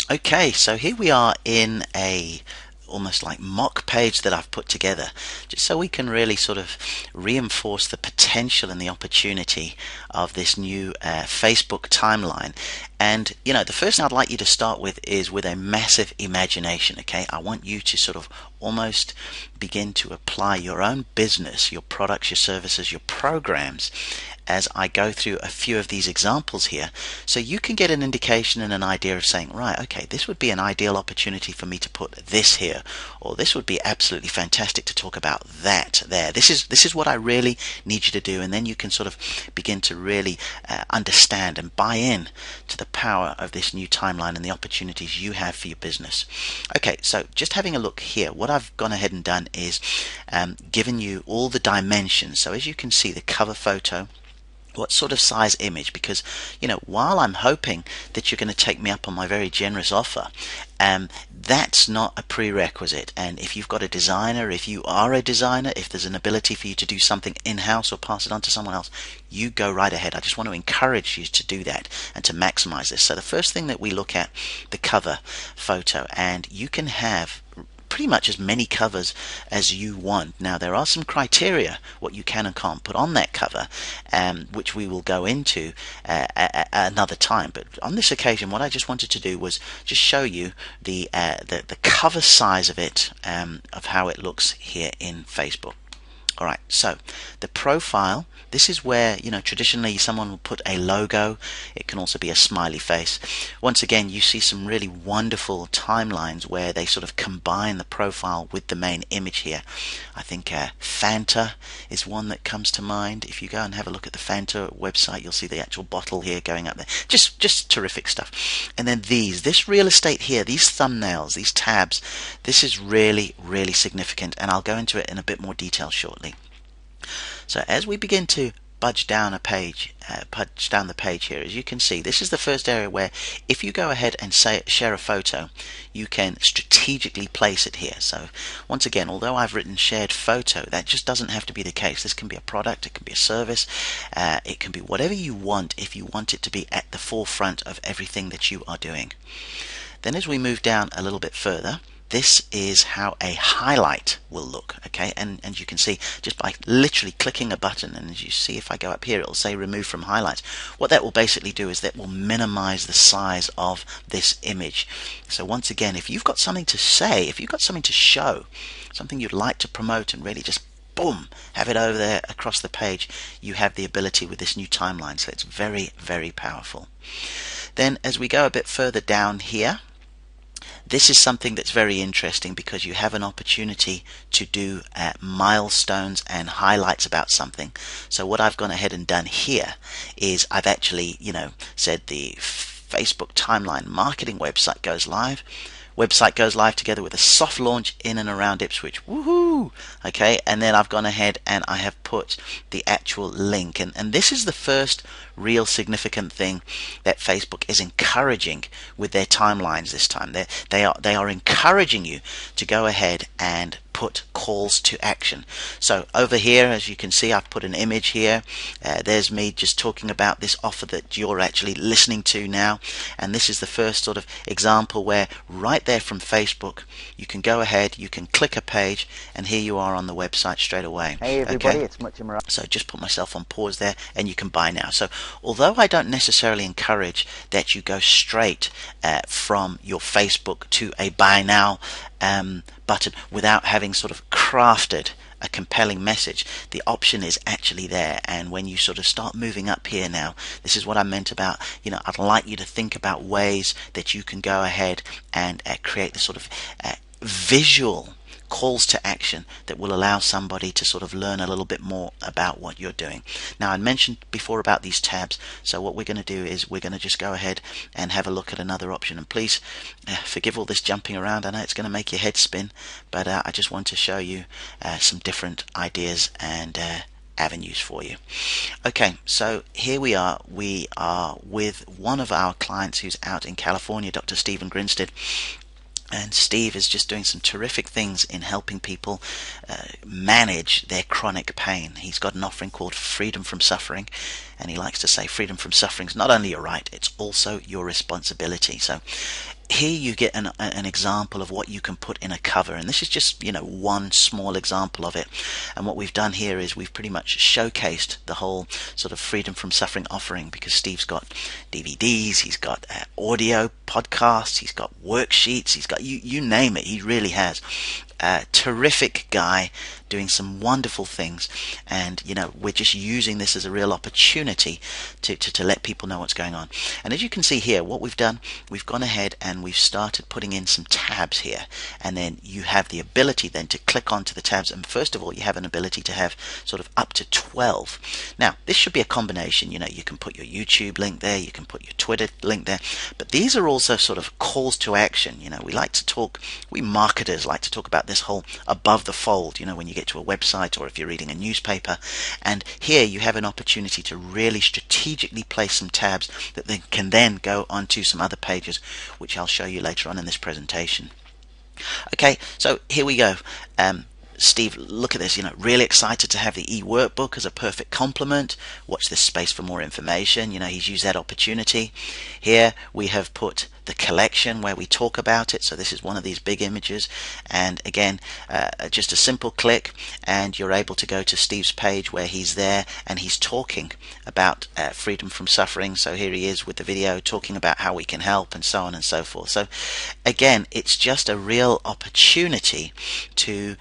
Okay, so here we are in a almost like mock page that I've put together just so we can really sort of reinforce the potential and the opportunity of this new Facebook timeline. And the first thing I'd like you to start with is with a massive imagination. Okay, I want you to sort of almost begin to apply your own business, your products, your services, your programs as I go through a few of these examples here, so you can get an indication and an idea of saying, right, okay, this would be an ideal opportunity for me to put this here, or this would be absolutely fantastic to talk about that there. This is what I really need you to do, and then you can sort of begin to really understand and buy in to the power of this new timeline and the opportunities you have for your business. Okay, so just having a look here, what I've gone ahead and done is given you all the dimensions. So as you can see, the cover photo, what sort of size image, because while I'm hoping that you're going to take me up on my very generous offer, that's not a prerequisite. And if you've got a designer, if you are a designer, if there's an ability for you to do something in-house or pass it on to someone else, you go right ahead. I just want to encourage you to do that and to maximize this. So the first thing that we look at, the cover photo, and you can have pretty much as many covers as you want. Now there are some criteria what you can and can't put on that cover, which we will go into another time. But on this occasion, what I just wanted to do was just show you the cover size of it, of how it looks here in Facebook. Alright, so the profile, this is where, traditionally someone will put a logo. It can also be a smiley face. Once again, you see some really wonderful timelines where they sort of combine the profile with the main image here. I think Fanta is one that comes to mind. If you go and have a look at the Fanta website, you'll see the actual bottle here going up there. Just terrific stuff. And then this real estate here, these thumbnails, these tabs, this is really, really significant, and I'll go into it in a bit more detail shortly. So as we begin to budge down the page here, as you can see, this is the first area where if you go ahead and share a photo, you can strategically place it here. So once again, although I've written shared photo, that just doesn't have to be the case. This can be a product, it can be a service, it can be whatever you want, if you want it to be at the forefront of everything that you are doing. Then as we move down a little bit further, this is how a highlight will look. Okay, and you can see just by literally clicking a button, and as you see, if I go up here, it'll say remove from highlights. What that will basically do is that will minimize the size of this image. So once again, if you've got something to say, if you've got something to show, something you'd like to promote and really just boom, have it over there across the page, you have the ability with this new timeline. So it's very, very powerful. Then as we go a bit further down here, this is something that's very interesting because you have an opportunity to do milestones and highlights about something. So what I've gone ahead and done here is I've actually, said the Facebook timeline marketing website goes live. Website goes live together with a soft launch in and around Ipswich. Woohoo! Okay, and then I've gone ahead and I have put the actual link, and this is the first real significant thing that Facebook is encouraging with their timelines this time. They are encouraging you to go ahead and put calls to action. So over here, as you can see, I've put an image here. There's me just talking about this offer that you're actually listening to now, and this is the first sort of example where right there from Facebook you can go ahead, you can click a page, and here you are on the website straight away. Hey everybody, okay? It's Much Imran. So just put myself on pause there, and you can buy now. So although I don't necessarily encourage that you go straight from your Facebook to a buy now button without having sort of crafted a compelling message, the option is actually there. And when you sort of start moving up here now, this is what I meant about, I'd like you to think about ways that you can go ahead and create the sort of visual calls to action that will allow somebody to sort of learn a little bit more about what you're doing. Now, I mentioned before about these tabs, so what we're going to do is we're going to just go ahead and have a look at another option. And please forgive all this jumping around. I know it's going to make your head spin, but I just want to show you some different ideas and avenues for you. Okay, so here we are. We are with one of our clients who's out in California, Dr. Stephen Grinstead. And Steve is just doing some terrific things in helping people manage their chronic pain. He's got an offering called Freedom from Suffering, and he likes to say freedom from suffering is not only your right, it's also your responsibility. So here you get an example of what you can put in a cover, and this is just one small example of it. And what we've done here is we've pretty much showcased the whole sort of freedom from suffering offering, because Steve's got DVDs, he's got audio podcasts, he's got worksheets, he's got you name it, he really has. Terrific guy doing some wonderful things, and we're just using this as a real opportunity to let people know what's going on. And as you can see here, what we've done, we've gone ahead and we've started putting in some tabs here, and then you have the ability then to click onto the tabs, and first of all you have an ability to have sort of up to 12. Now this should be a combination, you can put your YouTube link there, you can put your Twitter link there, but these are also sort of calls to action. We marketers like to talk about this whole above the fold, when you get to a website or if you're reading a newspaper. And here you have an opportunity to really strategically place some tabs that can then go onto some other pages, which I'll show you later on in this presentation. Okay, so here we go. Steve, look at this, really excited to have the e-workbook as a perfect complement. Watch this space for more information. He's used that opportunity. Here we have put the collection where we talk about it. So this is one of these big images, and again, just a simple click and you're able to go to Steve's page where he's there and he's talking about freedom from suffering. So here he is with the video talking about how we can help and so on and so forth. So again, it's just a real opportunity to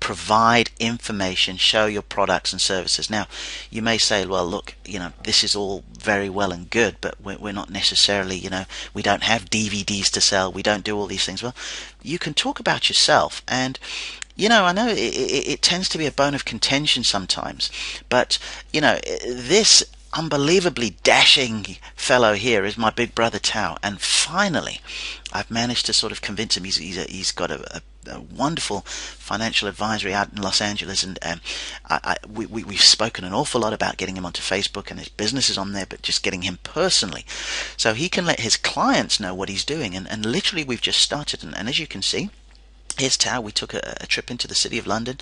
provide information, show your products and services. Now you may say, well look, this is all very well and good, but we're not necessarily, we don't have DVDs to sell, we don't do all these things. Well, you can talk about yourself, and I know it tends to be a bone of contention sometimes, but this unbelievably dashing fellow here is my big brother Tao, and finally I've managed to sort of convince him. He's got a wonderful financial advisory out in Los Angeles, and we've spoken an awful lot about getting him onto Facebook, and his business is on there, but just getting him personally so he can let his clients know what he's doing. And literally we've just started, and as you can see, here's Tao. We took a trip into the city of London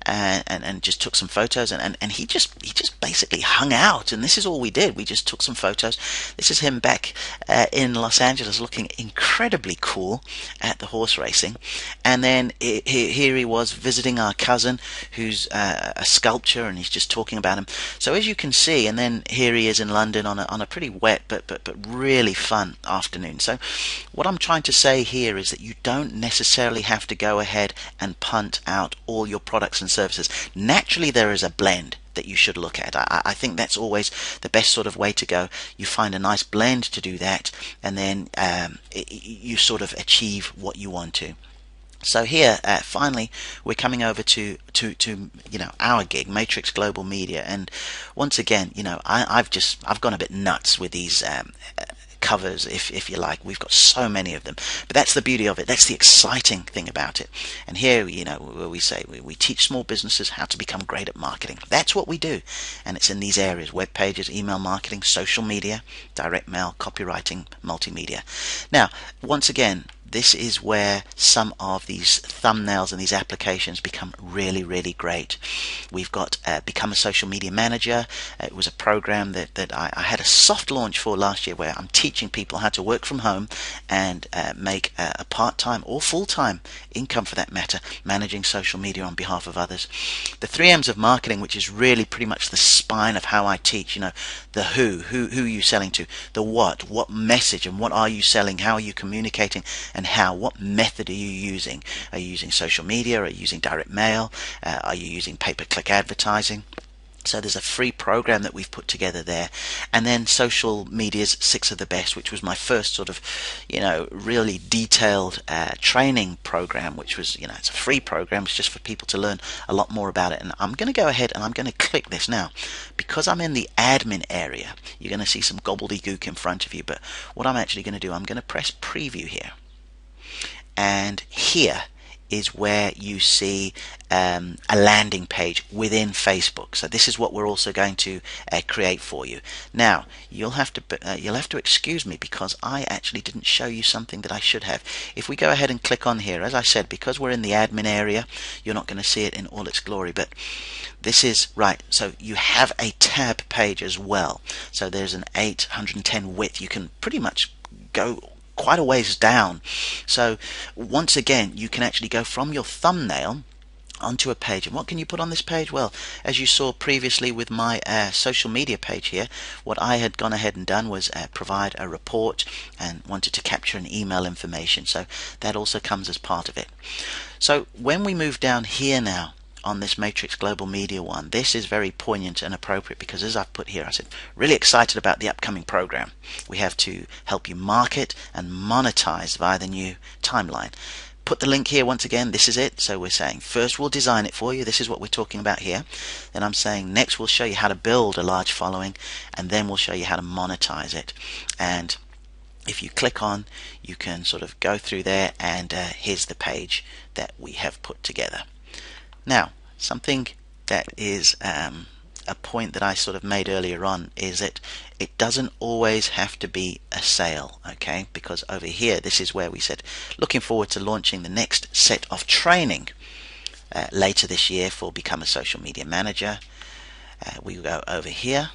and just took some photos, and he just basically hung out, and this is all we did. We just took some photos. This is him back in Los Angeles looking incredibly cool at the horse racing, and then here he was visiting our cousin who's a sculptor, and he's just talking about him. So as you can see, and then here he is in London on a pretty wet but really fun afternoon. So what I'm trying to say here is that you don't necessarily have to go ahead and punt out all your products and services. Naturally there is a blend that you should look at. I think that's always the best sort of way to go. You find a nice blend to do that, and then you sort of achieve what you want to. So here, finally, we're coming over to our gig, Matrix Global Media, and once again, I've gone a bit nuts with these covers, if you like. We've got so many of them, but that's the beauty of it. That's the exciting thing about it. And here, where we say we teach small businesses how to become great at marketing. That's what we do, and it's in these areas: web pages, email marketing, social media, direct mail, copywriting, multimedia. Now, once again, this is where some of these thumbnails and these applications become really, really great. We've got Become a Social Media Manager. It was a program that I had a soft launch for last year, where I'm teaching people how to work from home and make a part-time or full-time income, for that matter, managing social media on behalf of others. The 3 M's of marketing, which is really pretty much the spine of how I teach. The who are you selling to, the what message, and what are you selling, how are you communicating, and what method are you using? Are you using social media? Are you using direct mail? Are you using pay-per-click advertising? So there's a free program that we've put together there. And then Social Media's 6 of the Best, which was my first sort of, really detailed training program, which was, it's a free program. It's just for people to learn a lot more about it. And I'm going to go ahead and I'm going to click this now. Because I'm in the admin area, you're going to see some gobbledygook in front of you. But what I'm actually going to do, I'm going to press preview here. And here is where you see a landing page within Facebook. So this is what we're also going to create for you. Now you'll have to excuse me, because I actually didn't show you something that I should have. If we go ahead and click on here, as I said, because we're in the admin area, you're not going to see it in all its glory, but this is right. So you have a tab page as well. So there's an 810 width. You can pretty much go quite a ways down. So once again, you can actually go from your thumbnail onto a page. And what can you put on this page? Well, as you saw previously with my social media page here, what I had gone ahead and done was provide a report and wanted to capture an email information. So that also comes as part of it. So when we move down here now on this Matrix Global Media one, this is very poignant and appropriate, because as I've put here, I said, really excited about the upcoming program. We have to help you market and monetize via the new timeline. Put the link here once again. This is it. So we're saying first we'll design it for you. This is what we're talking about here. Then I'm saying next we'll show you how to build a large following, and then we'll show you how to monetize it. And if you click on, you can sort of go through there, and here's the page that we have put together. Now, something that is a point that I sort of made earlier on is that it doesn't always have to be a sale, okay? Because over here, this is where we said, looking forward to launching the next set of training later this year for Become a Social Media Manager. We go over here.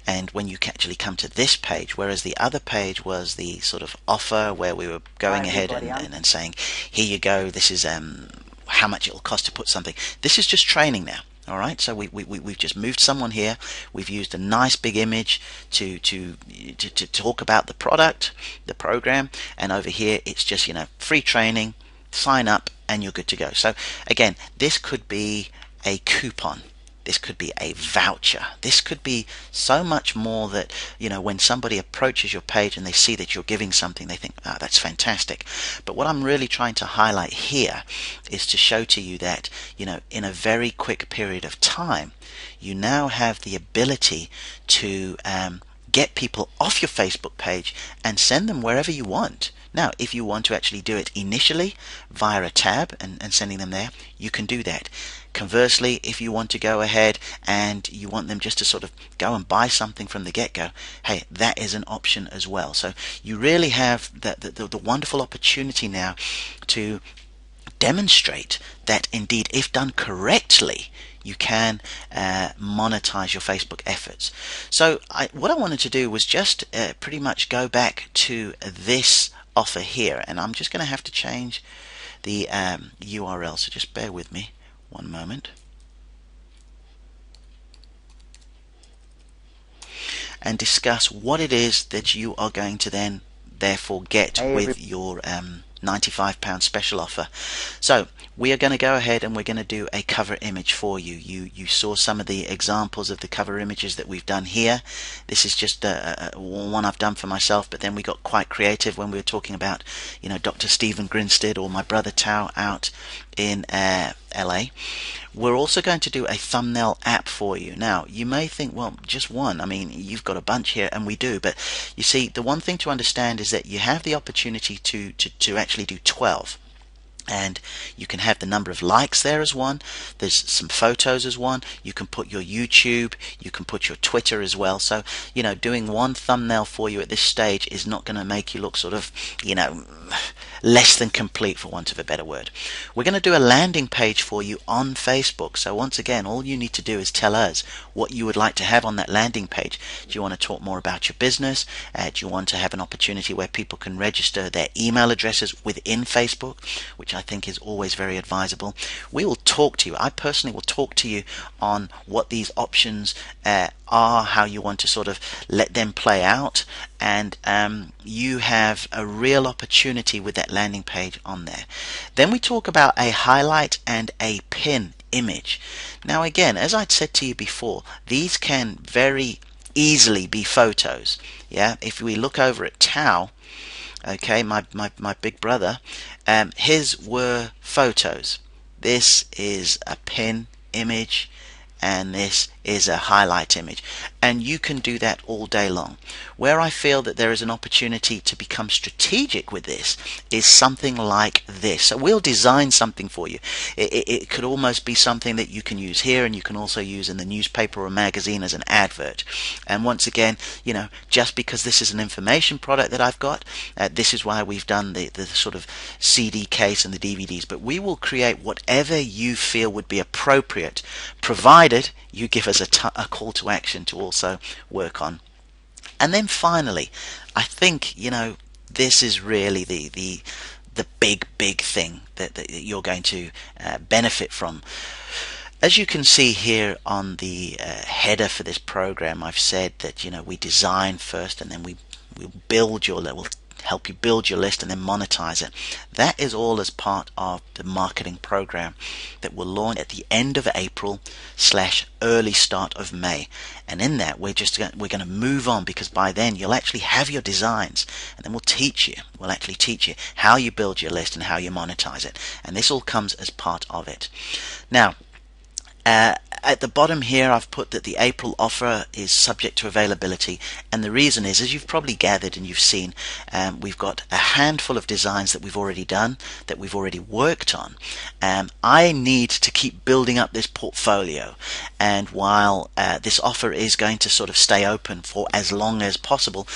And when you actually come to this page, whereas the other page was the sort of offer where we were going ahead and saying, here you go, this is how much it will cost to put something. This is just training now. All right, so we've just moved someone here. We've used a nice big image to talk about the product, the program, and over here it's just, you know, free training, sign up, and you're good to go. So again, this could be a coupon. This could be a voucher. This could be so much more that, you know, when somebody approaches your page and they see that you're giving something, they think, oh, that's fantastic. But what I'm really trying to highlight here is to show to you that, you know, in a very quick period of time, you now have the ability to get people off your Facebook page and send them wherever you want. Now, if you want to actually do it initially via a tab and sending them there, you can do that. Conversely, if you want to go ahead and you want them just to sort of go and buy something from the get-go, hey, that is an option as well. So you really have the wonderful opportunity now to demonstrate that indeed, if done correctly, you can monetize your Facebook efforts. So what I wanted to do was just pretty much go back to this offer here, and I'm just going to have to change the URL, so just bear with me one moment. And discuss what it is that you are going to then therefore get with your £95 special offer. So we are going to go ahead and we're going to do a cover image for you. You saw some of the examples of the cover images that we've done here. This is just one I've done for myself, but then we got quite creative when we were talking about, you know, Dr. Stephen Grinstead or my brother Tao out in LA. We're also going to do a thumbnail app for you. Now, you may think, well, just one. I mean, you've got a bunch here, and we do. But you see, the one thing to understand is that you have the opportunity to actually do 12. And you can have the number of likes there as one. There's some photos as one. You can put your YouTube, you can put your Twitter as well. So, you know, doing one thumbnail for you at this stage is not going to make you look sort of, you know, less than complete, for want of a better word. We're going to do a landing page for you on Facebook. So once again, all you need to do is tell us what you would like to have on that landing page. Do you want to talk more about your business? Do you want to have an opportunity where people can register their email addresses within Facebook, which I think is always very advisable? We will talk to you. I personally will talk to you on what these options are, how you want to sort of let them play out, and you have a real opportunity with that landing page on there. Then we talk about a highlight and a pin image. Now again, as I'd said to you before, these can very easily be photos. Yeah, if we look over at Tao, okay, my big brother, his were photos. This is a pin image, and this is a highlight image, and you can do that all day long. Where I feel that there is an opportunity to become strategic with this is something like this. So we'll design something for you. It could almost be something that you can use here, and you can also use in the newspaper or magazine as an advert. And once again, you know, just because this is an information product that I've got, this is why we've done the sort of CD case and the DVDs. But we will create whatever you feel would be appropriate, provided you give us a call to action to also work on And then finally, I think, this is really the big thing that you're going to benefit from. As you can see here on the header for this program, I've said that we design first, and then we build your level, help you build your list and then monetize it. That is all as part of the marketing program that will launch at the end of April / early start of May. And in that, we're going to move on, because by then you'll actually have your designs, and then we'll actually teach you how you build your list and how you monetize it. And this all comes as part of it. Now, at the bottom here, I've put that the April offer is subject to availability, and the reason is, as you've probably gathered and you've seen, we've got a handful of designs that we've already done, that we've already worked on. I need to keep building up this portfolio, and while this offer is going to sort of stay open for as long as possible,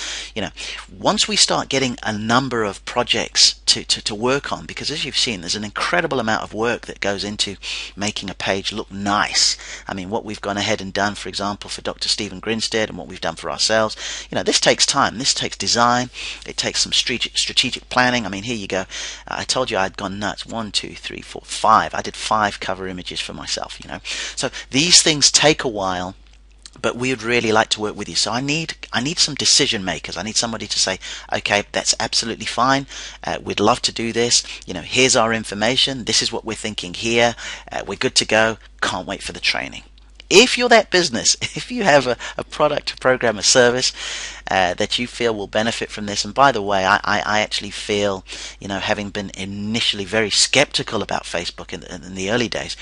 once we start getting a number of projects to work on, because as you've seen, there's an incredible amount of work that goes into making a page look nice. I mean, what we've gone ahead and done, for example, for Dr. Stephen Grinstead, and what we've done for ourselves, this takes time, this takes design, it takes some strategic planning. I mean, here you go. I told you I'd gone nuts. 1, 2, 3, 4, 5. I did 5 cover images for myself, So these things take a while, but we would really like to work with you. So I need some decision makers. I need somebody to say, okay, that's absolutely fine. We'd love to do this. Here's our information. This is what we're thinking here. We're good to go. Can't wait for the training. If you're that business, if you have a product, a program, a service that you feel will benefit from this, and by the way, I actually feel, having been initially very skeptical about Facebook in the early days,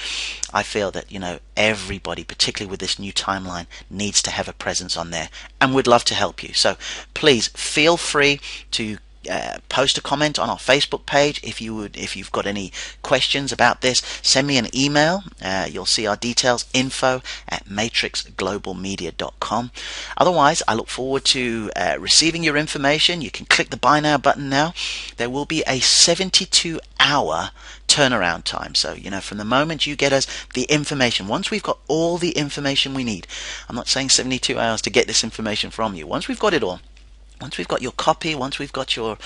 I feel that, everybody, particularly with this new timeline, needs to have a presence on there, and we'd love to help you. So please feel free to post a comment on our Facebook page. If you've got any questions about this, send me an email. You'll see our details, info@matrixglobalmedia.com. Otherwise, I look forward to receiving your information. You can click the buy now button now. There will be a 72-hour turnaround time. So, from the moment you get us the information, once we've got all the information we need, I'm not saying 72 hours to get this information from you. Once we've got it all, once we've got your copy, once we've got your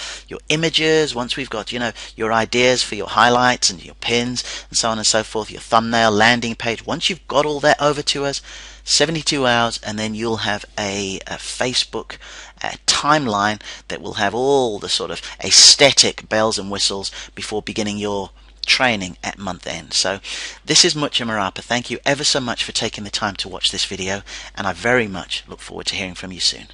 images, once we've got your ideas for your highlights and your pins and so on and so forth, your thumbnail, landing page, once you've got all that over to us, 72 hours, and then you'll have a Facebook timeline that will have all the sort of aesthetic bells and whistles before beginning your training at month end. So this is Mucha Marapa. Thank you ever so much for taking the time to watch this video, and I very much look forward to hearing from you soon.